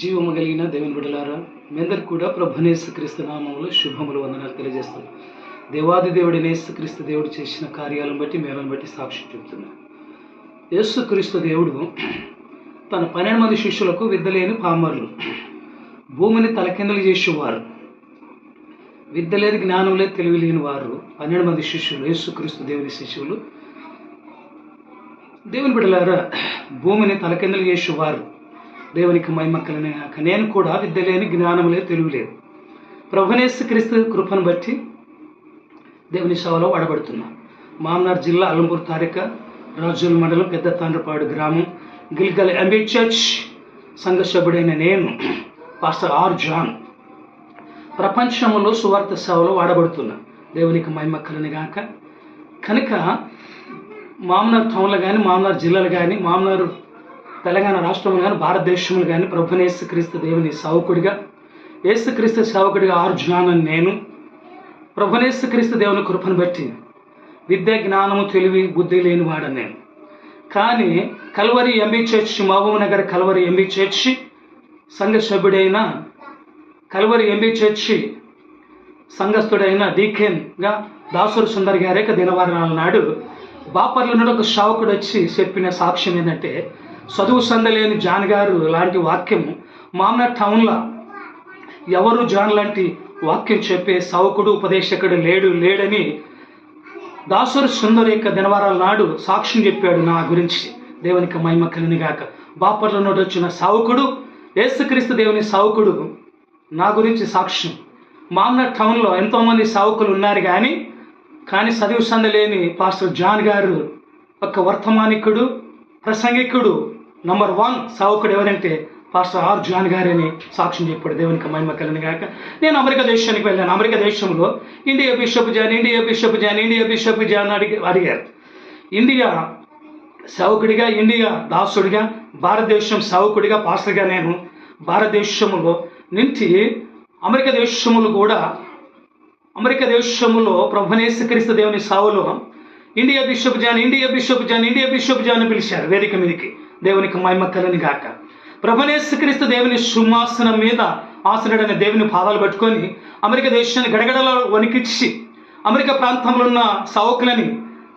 జీవము కలిగిన దేవుని బిడ్డలారా, మీ అందరికీ కూడా ప్రభువైన యేసుక్రీస్తు నామములో శుభములు వందనాలు తెలియజేస్తాను. దేవాది దేవుడైన యేసుక్రీస్తు దేవుడు చేసిన కార్యాలను బట్టి మేలను బట్టి సాక్ష్యం చెబుతున్నాను. యేసుక్రీస్తు దేవుడు తన 12 మంది శిష్యులకు విద్యలేని పామరులు, భూమిని తలకిందులు చేసేవారు, విద్య లేదు, జ్ఞానం లేదు, తెలివి లేని వారు 12 మంది శిష్యులు, యేసుక్రీస్తు దేవుని శిష్యులు. దేవుని బిడ్డలారా, భూమిని తలకిందులు చేసేవారు, దేవునికి మహిమ కలుగుగాక. నేను కూడా విద్య లేని, జ్ఞానం లేదు, తెలివి లేదు. ప్రభువైన యేసుక్రీస్తు కృపను బట్టి దేవుని సేవలో వాడబడుతున్నా. మామనార్ జిల్లా అలంపూర్ తారిక, రాజోల్ మండలం, పెద్ద తాండ్రపాడు గ్రామం, గిల్గల్ ఎంబీ చర్చ్ సంఘ సభ్యుడైన నేను పాస్టర్ ఆర్ జాన్ ప్రపంచంలో సువార్త సేవలో వాడబడుతున్నా. దేవునికి మహిమ కలుగుగాక. కనుక మామనార్ టౌన్లో కానీ, మామనార్ జిల్లాలు కానీ, మామనార్ తెలంగాణ రాష్ట్రంలో కానీ, భారతదేశంలో కానీ ప్రభువైన యేసుక్రీస్తు దేవుని సేవకుడిగా, యేసుక్రీస్తు సేవకుడిగా ఆర్ జాన్ అని నేను ప్రభువైన యేసుక్రీస్తు దేవుని కృపను బట్టి విద్య, జ్ఞానము, తెలివి, బుద్ధి లేని వాడని నేను. కానీ Calvary MB church, Mahbubnagar Calvary MB చర్చి సంఘ సభ్యుడైన, కల్వరి ఎంబీ చర్చి సంఘస్థుడైన డీకెన్గా దాసూరు సుందర్ గారి దినవారాల నాడు బాపర్ల నుండి ఒక సేవకుడు వచ్చి చెప్పిన సాక్ష్యం ఏంటంటే, చదువు సందలేని జాన్ గారు లాంటి వాక్యం మామనార్ టౌన్లో ఎవరు జాన్ లాంటి వాక్యం చెప్పే సేవకుడు, ఉపదేశకుడు లేడని దాసూరు సుందర్ దినవారాల నాడు సాక్ష్యం చెప్పాడు నా గురించి. దేవునికి మహిమ కలుగుగాక. బాపర్ల నుండి వచ్చిన సేవకుడు, యేసుక్రీస్తు దేవుని సేవకుడు నా గురించి సాక్ష్యం. మామనార్ టౌన్లో ఎంతోమంది సేవకులు ఉన్నారు కానీ చదువు సందలేని పాస్టర్ జాన్ గారు ఒక వర్తమానికుడు, ప్రసంగికుడు, నంబర్ 1 సేవకుడు ఎవరంటే పాస్టర్ ఆర్ జాన్ గారని సాక్ష్యం చెప్పాడు. దేవునికి మహిమ కలుగుగాక. నేను అమెరికా దేశానికి వెళ్ళాను. అమెరికా దేశంలో ఇండియా బిషప్ జాన్ అడిగారు. ఇండియా సేవకుడిగా, ఇండియా దాసుడిగా, భారతదేశం సేవకుడిగా, పాస్టర్గా నేను భారతదేశంలో నుంచి అమెరికా దేశంలో ప్రభువైన యేసుక్రీస్తు దేవుని సేవలో ఇండియా బిషప్ జాన్ పిలిచారు వేదిక మీదకి. దేవునికి మహిమ కలుగుగాక. ప్రభువైన యేసుక్రీస్తు దేవుని సింహాసనం మీద ఆసనుడైన దేవుని పాదాలు పట్టుకొని అమెరికా దేశాన్ని గడగడలా వణికిచ్చి అమెరికా ప్రాంతంలో ఉన్న సేవకులని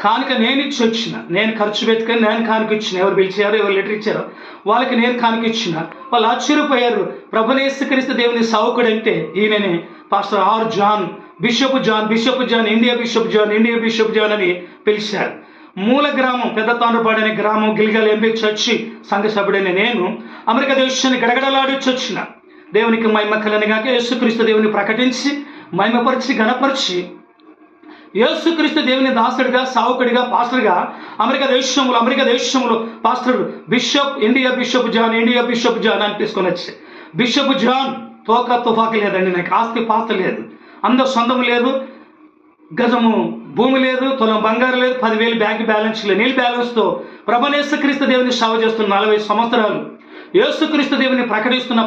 కానుక నేను ఇచ్చి వచ్చిన, నేను ఖర్చు పెట్టుకొని నేను కానుక ఇచ్చిన. ఎవరు పిలిచారో, ఎవరు లెటర్ ఇచ్చారో వాళ్ళకి నేను కానుక ఇచ్చిన. వాళ్ళు ఆశ్చర్యపోయారు. ప్రభువైన యేసుక్రీస్తు దేవుని సేవకుడు అంటే ఈయననే pastor R John, bishop John, India bishop John అని పిలిచారు. మూల గ్రామం పెద్ద తాండ్రపాడు అనే గ్రామం, గిల్గల్ ఎంబీ చర్చి సంఘ సభ్యుడైన నేను అమెరికా దేశాన్ని గడగడలాడిచ్చి వచ్చిన. దేవునికి మహిమ కలుగుగాక. యేసుక్రీస్తు దేవుని ప్రకటించి, మహిమపరిచి, గణపరిచి, యేసుక్రీస్తు దేవుని దాసుడిగా, సావుకుడిగా, పాస్టర్గా అమెరికా దేశంలో పాస్టర్ ఇండియా బిషప్ జాన్ అని తీసుకొని వచ్చి, బిషప్ జాన్ తుపాకి లేదండి, నాకు ఆస్తి పాస్త లేదు, అందరూ సొంతం లేదు, గజము భూమి లేదు, తులం బంగారం లేదు, 10,000 బ్యాంక్ బ్యాలెన్స్ లేదు. నీళ్ళ బ్యాలెన్స్తో ప్రభువైన యేసుక్రీస్తు దేవుని సేవ చేస్తున్న 40 సంవత్సరాలు యేసుక్రీస్తు దేవుని ప్రకటిస్తున్న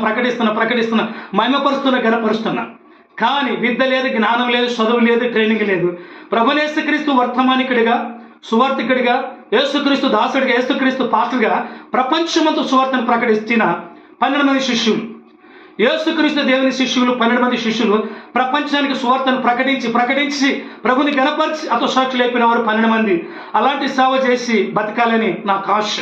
మహిమపరుస్తున్న, గణపరుస్తున్నా. కానీ విద్య లేదు, జ్ఞానం లేదు, చదువు లేదు, ట్రైనింగ్ లేదు. ప్రభువైన యేసుక్రీస్తు వర్తమానికుడిగా, సువార్థికుడిగా, యేసుక్రీస్తు దాసుడిగా, యేసుక్రీస్తు పాస్టర్గా ప్రపంచమంతా సువార్తను ప్రకటిస్తున్న 12 మంది శిష్యులు, యేసుక్రీస్తు దేవుని శిష్యులు 12 మంది శిష్యులు ప్రపంచానికి సువార్తను ప్రకటించి ప్రభుని గణపరిచి సాక్షులు అయిపోయిన వారు 12 మంది. అలాంటి సేవ చేసి బతకాలని నాకు ఆశ.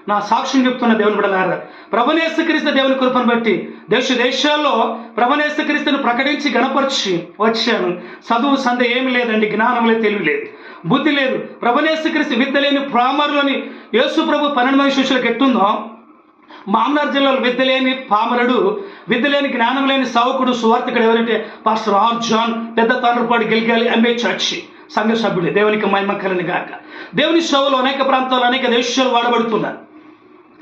నా సాక్ష్యం చెప్తున్న దేవుని బిడ్డలారా, ప్రభువైన యేసుక్రీస్తు దేవుని కృపను బట్టి దేశాల్లో ప్రభువైన యేసుక్రీస్తును ప్రకటించి గణపరిచి వచ్చాను. చదువు సందే ఏమి లేదండి, జ్ఞానం లేదు, తెలివి లేదు, బుద్ధి లేదు. ప్రభువైన యేసుక్రీస్తు విద్య లేని పామరులని యేసు ప్రభు 12 మంది శిష్యులకు ఎట్టుందో, మామనార్ జిల్లాలో విద్య లేని పామరుడు, విద్య లేని, జ్ఞానం లేని సేవకుడు, సువార్థికుడు ఎవరంటే పాస్టర్ ఆర్ జాన్, పెద్ద తాండ్రపాడు గిల్గల్ ఎంబీ చర్చి సంఘ సభ్యుడు. దేవునికి మహిమ కలుగుగాక. దేవుని సేవలో అనేక ప్రాంతాలు, అనేక దేశాలు వాడబడుతున్నారు.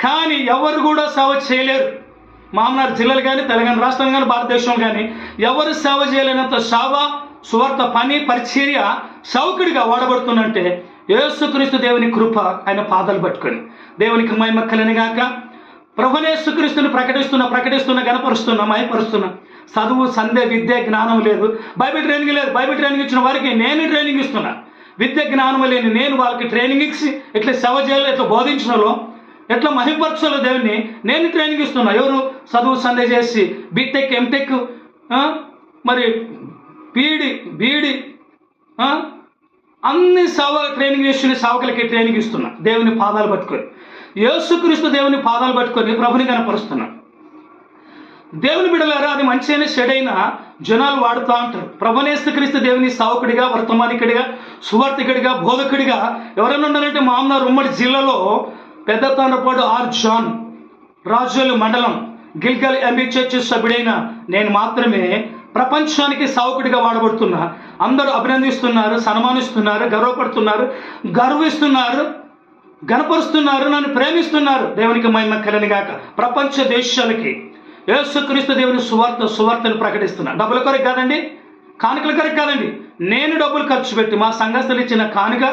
కానీ ఎవరు కూడా సేవ చేయలేరు. మామనార్ జిల్లాలు కానీ, తెలంగాణ రాష్ట్రం కానీ, భారతదేశం కానీ ఎవరు సేవ చేయలేనంత సేవ, సువార్త పని, పరిచర్య సేవకుడిగా వాడబడుతుందంటే యేసుక్రీస్తు దేవుని కృప, ఆయన పాదాలు పట్టుకొని. దేవునికి మహిమ కలుగుగాక. ప్రభువైన యేసుక్రీస్తుని ప్రకటిస్తున్న, గణపరుస్తున్నా, మహిమపరుస్తున్నా. చదువు సందే, విద్య, జ్ఞానం లేదు, బైబిల్ ట్రైనింగ్ లేదు. బైబిల్ ట్రైనింగ్ ఇచ్చిన వారికి నేను ట్రైనింగ్ ఇస్తున్నా. విద్య జ్ఞానం లేని నేను వాళ్ళకి ట్రైనింగ్ ఇచ్చి ఎట్లా సేవ చేయాలో, ఎట్లా బోధించినలో ఎట్లా మహిమపరచాలో దేవుని నేను ట్రైనింగ్ ఇస్తున్నా. ఎవరు చదువు సందే చేసి బీటెక్ ఎంటెక్ మరి బీడి అన్ని ట్రైనింగ్ చేసి సేవకులకి ట్రైనింగ్ ఇస్తున్నా. దేవుని పాదాలు పట్టుకొని, యేసుక్రీస్తు దేవుని పాదాలు పట్టుకొని ప్రభుని కనపరుస్తున్నా. దేవుని బిడ్డలారా, అది మంచి అయిన చెడైన జనాలు వాడుతూ ఉంటారు. ప్రభునేసుక్రీస్తు దేవుని సేవకుడిగా, వర్తమానికుడిగా, సువార్థికుడిగా, బోధకుడిగా ఎవరైనా ఉన్నారంటే మామూలు ఉమ్మడి జిల్లాలో పెద్ద తాండ్రపాడు ఆర్ జాన్, రాజోలు మండలం, గిల్గల్ ఎంబీ చర్చ్ సభ్యుడైన నేను మాత్రమే ప్రపంచానికి సేవకుడిగా వాడబడుతున్నా. అందరూ అభినందిస్తున్నారు, సన్మానిస్తున్నారు, గర్వపడుతున్నారు, గర్విస్తున్నారు, గణపరుస్తున్నారు, నన్ను ప్రేమిస్తున్నారు. దేవునికి మహిమ కలుగును గాక. ప్రపంచ దేశాలకి యేసుక్రీస్తు దేవుని సువార్తను ప్రకటిస్తున్నా. డబ్బుల కొరకు కాదండి, కానుకల కొరకు కాదండి. నేను డబ్బులు ఖర్చు పెట్టి, మా సంఘస్థులు ఇచ్చిన కానుక,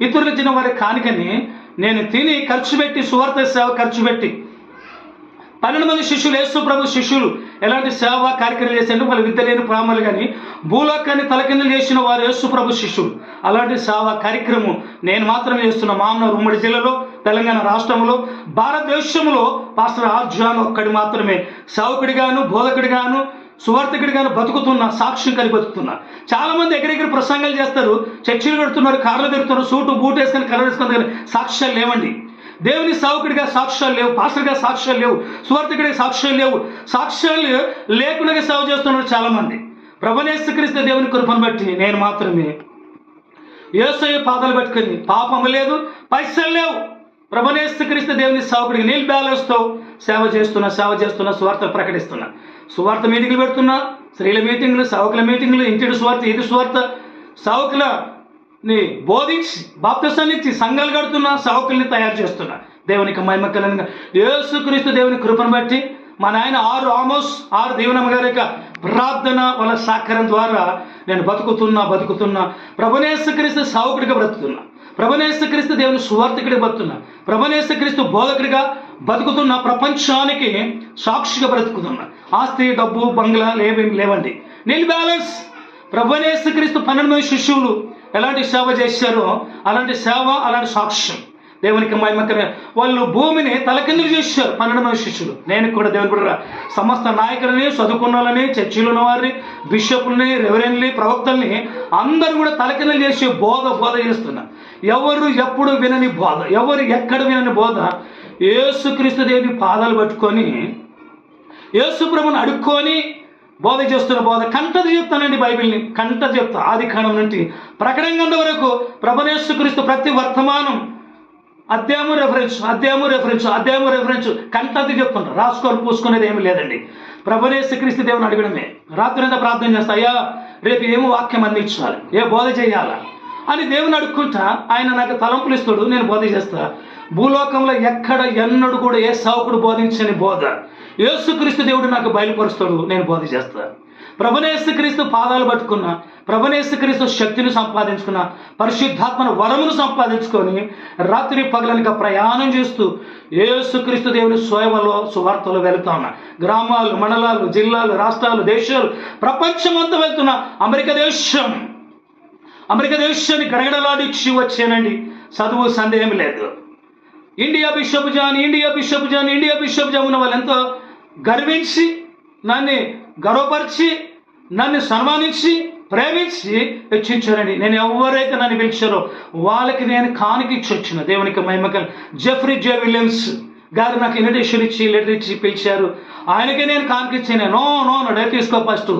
ఇతరులు ఇచ్చిన వారి కానుకని నేను తిని ఖర్చు పెట్టి, సువార్త సేవ ఖర్చు పెట్టి 12 మంది శిష్యులు, యేసు ప్రభు శిష్యులు ఎలాంటి సేవా కార్యక్రమాలు చేశారంటే వాళ్ళు విద్య లేని ప్రాములు కానీ భూలోకాన్ని తలకిందులు చేసిన వారు యేసు ప్రభు శిష్యులు. అలాంటి సేవా కార్యక్రమం నేను మాత్రమే చేస్తున్నా. మామూలు ఉమ్మడి జిల్లాలో, తెలంగాణ రాష్ట్రంలో, భారతదేశంలో పాస్టర్ ఆర్ జాన్ ఒక్కడి మాత్రమే సేవకుడిగాను, బోధకుడిగాను, సువార్థకుడిగాను బతుకుతున్నా, సాక్ష్యం కలిగి బతుకుతున్నా. చాలా మంది ఎగిరెగిరి ప్రసంగాలు చేస్తారు, చర్చిలు కడుతున్నారు, కార్లు తిరుగుతున్నారు, సూటు బూట్ వేసుకొని కలర్ వేసుకుని, కానీ సాక్ష్యాలు లేవండి. దేవుని సేవకుడిగా సాక్ష్యాలు లేవు, పాస్టర్గా సాక్ష్యాలు లేవు, సువార్థకుడిగా సాక్ష్యాలు లేవు. సాక్ష్యాలు లేకుండా సేవ చేస్తున్నారు చాలా మంది. ప్రభుయేసుక్రీస్తు దేవుని కృపను బట్టి నేను మాత్రమే యేసయ్య పాదాలు పట్టుకొని, పాపము లేదు, పైసలు లేవు, ప్రభుయేసుక్రీస్తు దేవుని సేవకుడికి నీల్ బ్యాలెన్స్తో సేవ చేస్తున్నా, సువార్త ప్రకటిస్తున్నా. సువార్త మీటింగ్లు పెడుతున్నా, స్త్రీల మీటింగ్లు, సేవకుల మీటింగ్లు, ఇంటిడి సువార్త, ఇది సువార్త, సేవకులని బోధించి బాప్తిసాన్ని ఇచ్చి సంఘాలు కడుతున్నా, సేవకుల్ని తయారు చేస్తున్నా. దేవునికి మహిమ కలుగును. యేసుక్రీస్తు దేవుని కృపను బట్టి మా నాయన ఆరు దీవెనమ్మ గారి యొక్క ప్రార్థన వాళ్ళ సహకారం ద్వారా నేను బతుకుతున్నా. ప్రభుయేసుక్రీస్తు సేవకుడిగా బ్రతుకుతున్నా, ప్రభుయేసుక్రీస్తు దేవుని సువార్థకుడిగా బతుకుతున్నా, ప్రభుయేసుక్రీస్తు బోధకుడిగా బతుకుతున్నా, ప్రపంచానికి సాక్షిగా బ్రతుకుతున్నా. ఆస్తి, డబ్బు, బంగ్లా లేవండి, నీల్ బ్యాలెన్స్. ప్రభుయేసుక్రీస్తు 12 మంది శిష్యులు ఎలాంటి సేవ చేశారో అలాంటి సేవ, అలాంటి సాక్ష్యం. దేవునికి మహిమ. వాళ్ళు భూమిని తలకిందులు చేశారు 12 మంది శిష్యులు. నేను కూడా దేవుని కూడా సమస్త నాయకులని, చదువుకున్న వాళ్ళని, చర్చిలో ఉన్న వారిని, బిషపుల్ని, రెవరెండ్ని, ప్రవక్తల్ని అందరూ కూడా తలకిందులు చేసి బోధ చేస్తున్నా. ఎవరు ఎప్పుడు వినని బోధ, ఎవరు ఎక్కడ వినని బోధ, యేసుక్రీస్తు దేవుని పాదాలు పట్టుకొని, యేసు ప్రభుని అడుక్కొని బోధ చేస్తున్న బోధ. కంటది చెప్తానండి, బైబిల్ని కంటది చెప్తా. ఆది కాండం నుండి ప్రకటన గ్రంథం వరకు ప్రభుయేసుక్రీస్తు ప్రతి వర్తమానం అధ్యాయము రెఫరెన్స్ కంటది చెప్తుంటారు. రాసుకొని పూసుకునేది ఏమి లేదండి. ప్రభుయేసుక్రీస్తు దేవుని అడగడమే. రాత్రి అంతా ప్రార్థన చేస్తా, అయ్యా రేపు ఏమో వాక్యం అందించాలి, ఏ బోధ చేయాలా అని దేవుని అడుక్కుంటా. ఆయన నాకు తలంపులు ఇస్తాడు, నేను బోధ చేస్తా. భూలోకంలో ఎన్నడూ కూడా ఏ సేవకుడు బోధించని బోధ యేసుక్రీస్తు దేవుడు నాకు బయలుపరుస్తాడు, నేను బోధ చేస్తా. ప్రభుయేసుక్రీస్తు పాదాలు పట్టుకున్నా, ప్రభుయేసుక్రీస్తు శక్తిని సంపాదించుకున్న, పరిశుద్ధాత్మను వరమును సంపాదించుకొని రాత్రి పగలనిక ప్రయాణం చేస్తూ యేసుక్రీస్తు దేవుని సేవలో, సువార్తలో వెళుతా ఉన్నా. గ్రామాలు, మండలాలు, జిల్లాలు, రాష్ట్రాలు, దేశాలు, ప్రపంచం అంతా వెళ్తున్నా. అమెరికా దేశాన్ని గడగడలాడిచ్చి వచ్చానండి. చదువు సందేహం లేదు. ఇండియా బిషప్ జాన్ ఉన్న వాళ్ళు ఎంతో గర్వించి, నన్ను గౌరవపరిచి, నన్ను సన్మానించి, ప్రేమించి హెచ్చించారండి. నేను ఎవరైతే నన్ను పిలిచారో వాళ్ళకి నేను కానుకిచ్చి వచ్చిన. దేవునికి మహిమ. జెఫ్రీ జే విలియమ్స్ గారు నాకు ఇన్విటేషన్ ఇచ్చి, లెటర్ ఇచ్చి పిలిచారు. ఆయనకే నేను కానుకిచ్చాను. నో డే తీసుకో ఫస్ట్.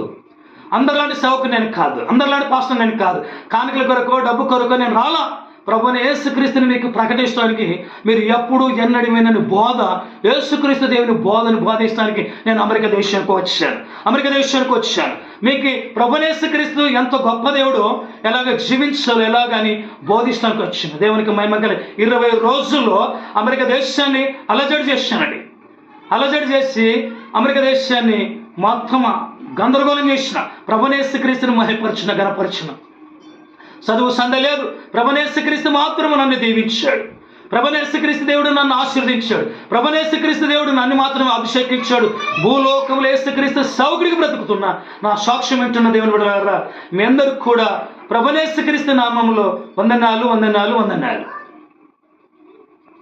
అందరిలాంటి సేవకు నేను కాదు, అందరిలాంటి పాస్టర్ నేను కాదు. కానుకల కొరకు, డబ్బు కొరకు నేను రాలా. ప్రభువుని యేసుక్రీస్తుని మీకు ప్రకటించడానికి, మీరు ఎప్పుడు ఎన్నడూ వినని బోధ, యేసుక్రీస్తు దేవుని బోధను బోధించడానికి నేను అమెరికా దేశానికి వచ్చాను. మీకు ప్రభువుని యేసుక్రీస్తు ఎంత గొప్ప దేవుడో, ఎలాగ జీవించాలో ఎలాగని బోధించడానికి వచ్చాను. దేవునికి మహిమ. 20 రోజుల్లో అమెరికా దేశాన్ని అలజడి చేసి అమెరికా దేశాన్ని మొత్తం గందరగోళం చేసిన. ప్రభువుని యేసుక్రీస్తుని మహిమపరిచిన, గణపరిచిన. చదువు సంద లేదు. ప్రభుయేసుక్రీస్తు మాత్రము నన్ను దీవించాడు. ప్రభుయేసుక్రీస్తు దేవుడు నన్ను ఆశీర్వదించాడు. ప్రభుయేసుక్రీస్తు దేవుడు నన్ను మాత్రమే అభిషేకించాడు. భూలోకంలో యేసుక్రీస్తు సేవకుడికి బ్రతుకుతున్నా. నా సాక్ష్యం వింటున్న దేవుని బిడ్డలారా, మీ అందరికి కూడా ప్రభుయేసుక్రీస్తు నామములో వందనాలు.